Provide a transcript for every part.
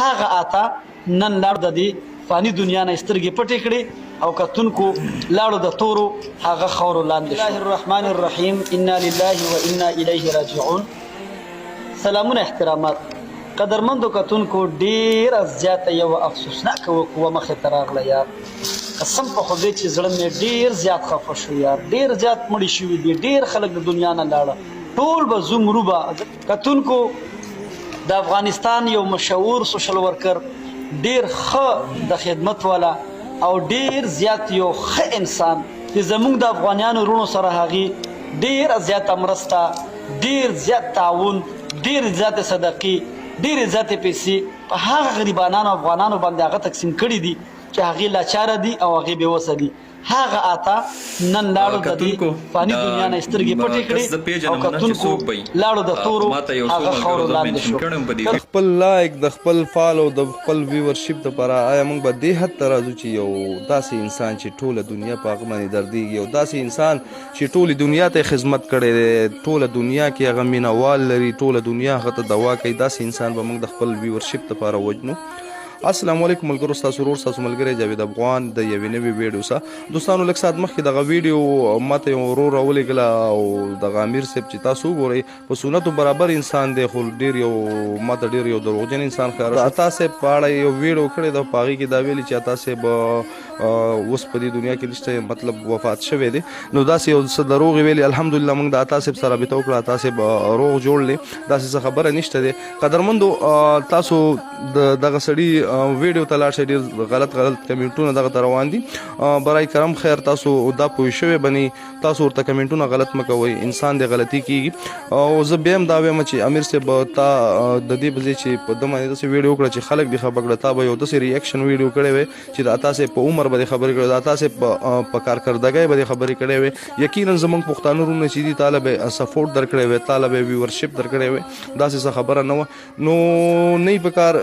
هغه آتا نن لاړ د دې فانی دنیا نه سترګې پټې کړې او کتونکو لاړو د تورو هغه خاورو لاندې. بسم الله الرحمن الرحیم. انا لله و انا الیه راجعون. سلامونه احترامات قدرمندو کتونکو، ډیر زیاته یو افسوسناکه وقوعه مخې ته راغله یار. قسم په خدای چې زړه مې ډیر زیات خفه شو یار. ډیر زیات مړي شوي دي، ډیر خلک د دنیا نه لاړه. ټول به زو مرو به. کتونکو، د افغانستان یو مشهور سوشل ورکر، ډیر ښه د خدمت والا او ډیر زیات یو ښه انسان چې زموږ د افغانانو وروڼو سره هغې ډیر زیاته مرسته، ډیر زیات تعاون، ډیر زیاتې صدقې، ډیر زیاتې پیسې په هغه غریبانانو افغانانو باندې هغه تقسیم کړي دي چې هغې لاچاره دي او هغې بېوسه دي. هغه آتا نن لاړو د دې فانی دنیا نه سترګې پټې کړې او کتونکو لاړو د تورو هغه خاورو لاندې شو. خپل لایک، د خپل فالو، د خپل ویورشپ دپاره آیا موږ به دې حد ته راځو چې یو داسې انسان چې ټوله دنیا په هغه باندې دردېږي، یو داسې انسان چې ټولې دنیا ته خدمت کړی دی، ټوله دنیا کې هغه مینهوال لري، ټوله دنیا هغه ته دوا کوي، داسې انسان به موږ د خپل ویورشپ دپاره وجنو. السلام علیکم ملګرو، ستاسو ورور ستاسو ملګری جاوید افغان د یوې نوې ویډیو سره. دوستانو، لږ ساعت مخکې دغه ویډیو ماته یو ورور راولېږله او دغه امیر صاحب چې تاسو وګورئ په سنتو برابر انسان دی، خو ډېر یو ماته ډېر یو دروغجن انسان ښکاره. د عطا صاحب په اړه یو ویډیو کړې ده، په هغې کې دا ویلي چې عطا صاحب اوس په دې دنیا کې نشته، مطلب وفات شوی دی. نو داسې یو څه دروغ یې ویلي. الحمدلله موږ د عطا صاحب سره رابطه وکړه، عطا صاحب روغ جوړ دی، داسې څه خبره نشته دی. قدرمندو، تاسو دغه سړي ویډیو ته لاړ شئ، ډېر غلط کمنټونه دغه ته روان دي. برای کرم خیر، تاسو دا پوه شوی بنئ، تاسو ورته کمنټونه غلط مه کوئ، انسان دی غلطي کېږي. او زه بیا هم دا وایم چې امیر صاحب تا د دې په ځای چې په ده باندې داسې ویډیو وکړه چې خلک دې خفه کړه، تا به یو داسې ریاکشن ویډیو کړی وی چې د عطا صاحب په عمر به دې خبرې کړی، د عطا صاحب په کارکردګۍ به دې خبرې کړی وی. یقینا زموږ پښتانه وروڼه چې دي تاله به سپورټ درکړی وی، تاله به ویورشپ درکړی وی، داسې څه خبره نه وه. نو نه یې په کار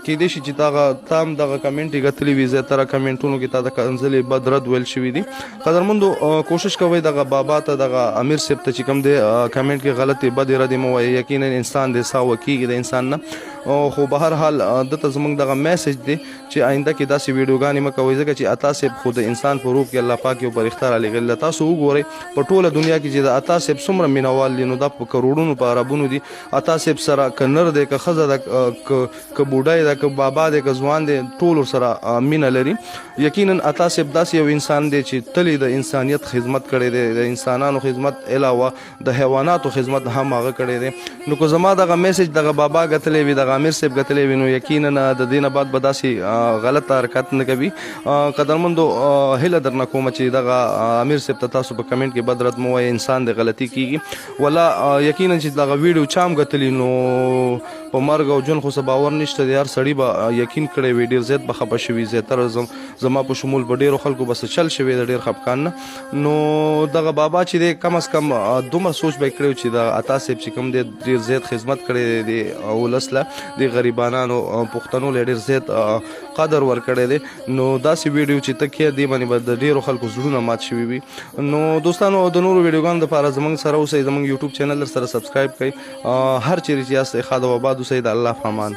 کېدای شي چې تا هم دغه کمنټ یې ګتلي وي، زیاتره کمنټونو کې تا د کنځلې بد رد ویل شوي دي. قدرمندو، کوشش کوئ دغه بابا ته، دغه امیر صاحب ته چې کوم دی کمنټ کې غلطې بدې ردې مه وایئ. یقینا انسان دی، ساوه کېږي د انسان نه. خو به هر حال دته زموږ دغه میسج دی چې آینده کې داسې ویډیوګانې مه کوئ، ځکه چې عطا صاحب خو د انسان په روپ کې الله پاک یو فرښته رالیږلې ده. تاسو وګورئ په ټوله دنیا کې چې د عطا صاحب څومره مینهوال دي، نو دا په کروړونو په عربونو دي. عطا صاحب سره که نر دی، که ښځه ده، که بوډۍ ده، که بابا دی، که ځوان دی، ټول ورسره مینه لري. یقینا عطا صاحب داسې یو انسان دی چې تل د انسانیت خدمت کړی دی، د انسانانو خدمت علاوه د حیواناتو خدمت هم هغه کړی دی. نو که زما دغه میسج دغه بابا ګتلی وي، دغه امیر صاحب ګتلی وي، نو یقینا د دې نه بعد به داسې غلط حرکت نه کوي. قدرمندو، هیله درنه کومه چې دغه امیر صاحب ته تاسو په کمنټ کې بد رد مه وایئ، انسان دی غلطي کېږي. ولا یقینا چې دغه ویډیو چا هم ګتلي، نو په مرګ او ژوند خو څه باور نشته دی. هر سړي به یقین کړی وي، ډېر زیات به خفه شوي، زیاتره زما په شمول به ډېرو خلکو به څه چل شوی د ډېر خفګان نه. نو دغه بابا چې دی کم از کم دومره سوچ به یې کړی چې د عطا صاحب چې کوم دی ډېر زیات خدمت کړی دی ولس له، د غریبانانو پښتنو له ډېر زیات قدر ورکړی دی. نو داسې ویډیو چې ته کې دې باندې به د ډېرو خلکو زړونه مات شوي وي. نو دوستانو، د نورو ویډیوګانو دپاره زموږ سره اوسئ، زموږ یوټیوب چینل سره سبسکرایب کړئ. هر چیرې چې یاست ښاد او آباد اوسئ. د الله په امان.